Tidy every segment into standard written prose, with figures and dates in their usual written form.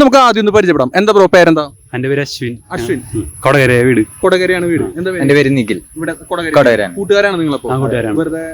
നമുക്ക് ആദ്യം ഒന്ന് പരിചയപ്പെടാം. എന്താ ബ്രോ പേരെന്താ? എന്റെ പേര് അശ്വിൻ. അശ്വിൻ. കൊടകര വീട്. കൊടകരയാണ് വീട്. എന്താ എന്റെ പേര് നിഖിൽ. ഇവിടെ കൊടകര. കൂട്ടുകാരാണ് നിങ്ങളപ്പോ? വെറുതെ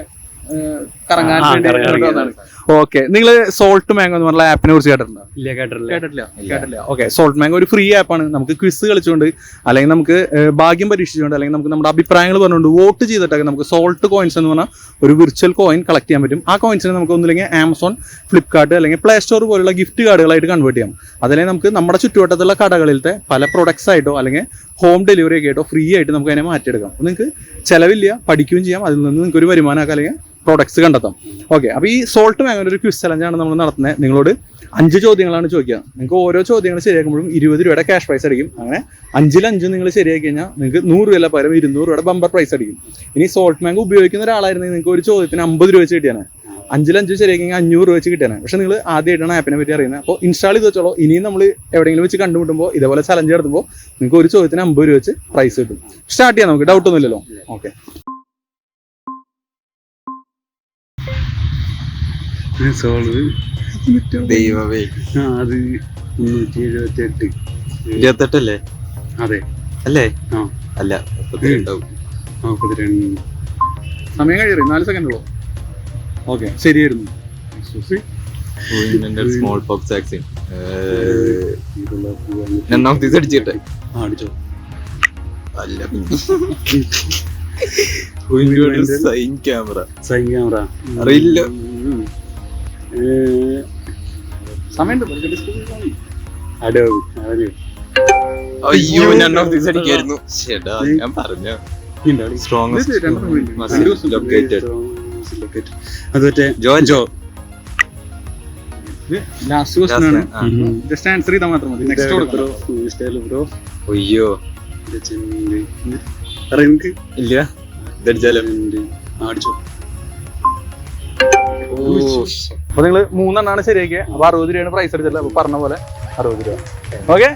കറങ്ങാൻ വേണ്ടി. ഓക്കെ. നിങ്ങൾ സോൾട്ട് മാംഗോ എന്ന് പറഞ്ഞ ആപ്പിനെ കുറിച്ച് കേട്ടിട്ടുണ്ടോ? ഇല്ല, കേട്ടിട്ടില്ല. ഓക്കെ. സോൾട്ട് മാംഗോ ഒരു ഫ്രീ ആപ്പാണ്. നമുക്ക് ക്വിസ് കളിച്ചുകൊണ്ട് അല്ലെങ്കിൽ നമുക്ക് ഭാഗ്യം പരീക്ഷിച്ചുകൊണ്ട് അല്ലെങ്കിൽ നമുക്ക് നമ്മുടെ അഭിപ്രായങ്ങൾ പറഞ്ഞുകൊണ്ട് വോട്ട് ചെയ്തിട്ടൊക്കെ നമുക്ക് സോൾട്ട് കോയിൻസ് എന്ന് പറഞ്ഞാൽ ഒരു വിർച്വൽ കോയിൻ കളക്ട് ചെയ്യാൻ പറ്റും. ആ കോയിൻസിനെ നമുക്ക് ഒന്നില്ലെങ്കിൽ ആമസോൺ, ഫ്ലിപ്കാർട്ട് അല്ലെങ്കിൽ പ്ലേ സ്റ്റോർ പോലുള്ള ഗിഫ്റ്റ് കാർഡുകളായിട്ട് കൺവേർട്ട് ചെയ്യാം. അതല്ലെങ്കിൽ നമുക്ക് നമ്മുടെ ചുറ്റുവട്ടത്തുള്ള കടകളിലത്തെ പല പ്രൊഡക്ട്സ് ആയിട്ടോ അല്ലെങ്കിൽ ഹോം ഡെലിവറി ഒക്കെ ആയിട്ടോ ഫ്രീ ആയിട്ട് നമുക്ക് അതിനെ മാറ്റിയെടുക്കാം. അപ്പോൾ നിങ്ങൾക്ക് ചിലവില്ല, പഠിക്കുകയും ചെയ്യാം, അതിൽ നിന്ന് നിങ്ങൾക്ക് ഒരു വരുമാനമൊക്കെ അല്ലെങ്കിൽ പ്രോഡക്ട്സ് കണ്ടെത്താം. ഓക്കെ. അപ്പോൾ ഈ സോൾട്ട് മാംഗോയുടെ ഒരു ക്വിസ് ചലഞ്ചാണ് നമ്മൾ നടത്തുന്നത്. നിങ്ങളോട് 5 ചോദ്യങ്ങളാണ് ചോദിക്കുക. നിങ്ങൾക്ക് ഓരോ ചോദ്യങ്ങൾ ശരിയാക്കുമ്പോഴും 20 രൂപയുടെ ക്യാഷ് പ്രൈസ് അടിക്കും. അങ്ങനെ 5 നിങ്ങൾ ശരിയാക്കി കഴിഞ്ഞാൽ നിങ്ങൾക്ക് 100 രൂപ പകരം 200 രൂപയുടെ ബമ്പർ പ്രൈസ് അടിക്കും. ഇനി സോൾട്ട് മാംഗോ ഉപയോഗിക്കുന്ന ഒരാളായിരുന്നെങ്കിൽ നിങ്ങൾക്ക് ഒരു ചോദ്യത്തിന് 50 രൂപ വെച്ച് കിട്ടിയാണ്. 5 ശരിയാക്കി 500 രൂപ വെച്ച് കിട്ടിയാണ്. പക്ഷേ നിങ്ങൾ ആദ്യമായിട്ടാണ് ആപ്പിനെ പറ്റി അറിയുന്നത്. അപ്പോൾ ഇൻസ്റ്റാൾ ചെയ്ത് വെച്ചോളൂ. ഇനിയും നമ്മൾ എവിടെയെങ്കിലും വെച്ച് കണ്ടുമുട്ടുമ്പോൾ ഇതേപോലെ ചലഞ്ച് നടത്തുമ്പോൾ നിങ്ങൾക്ക് ഒരു ചോദ്യത്തിന് 50 രൂപ വെച്ച് പ്രൈസ് കിട്ടും. സ്റ്റാർട്ട് ചെയ്യാം നമുക്ക്. ഡൗട്ട് ഒന്നുമില്ലല്ലോ? ഓക്കെ. ദൈവമേ, അത് 378. 28 അല്ലേ? അതെ അല്ലേ? ആ അല്ല, 32. 42. സമയം കഴിയറി 4 സെക്കൻഡുള്ളൂ. ഓക്കെ, ശരിയായിരുന്നു. Smallpox vaccine. അടിച്ചിട്ടെ അടിച്ചോ? അല്ല, സൈൻ ക്യാമറ. അറിയില്ല. അയ്യോ, അടിക്കായിരുന്നു. ഞാൻ പറഞ്ഞു ലാസ്റ്റ് ക്വസ്റ്റ്യൻ ആണ്. ജസ്റ്റ് ആൻസർ ചെയ്താൽ മാത്രം മതി. നെക്സ്റ്റ് കൊടുക്കണം. അയ്യോ ഇല്ല, ഇതടിച്ചാലോ? അപ്പൊ നിങ്ങൾ 3 ശരിയാക്കിയത്. അപ്പൊ 60 രൂപയാണ് പ്രൈസ് അടിച്ചത്. അപ്പൊ പറഞ്ഞ പോലെ 60 രൂപ. ഓക്കെ.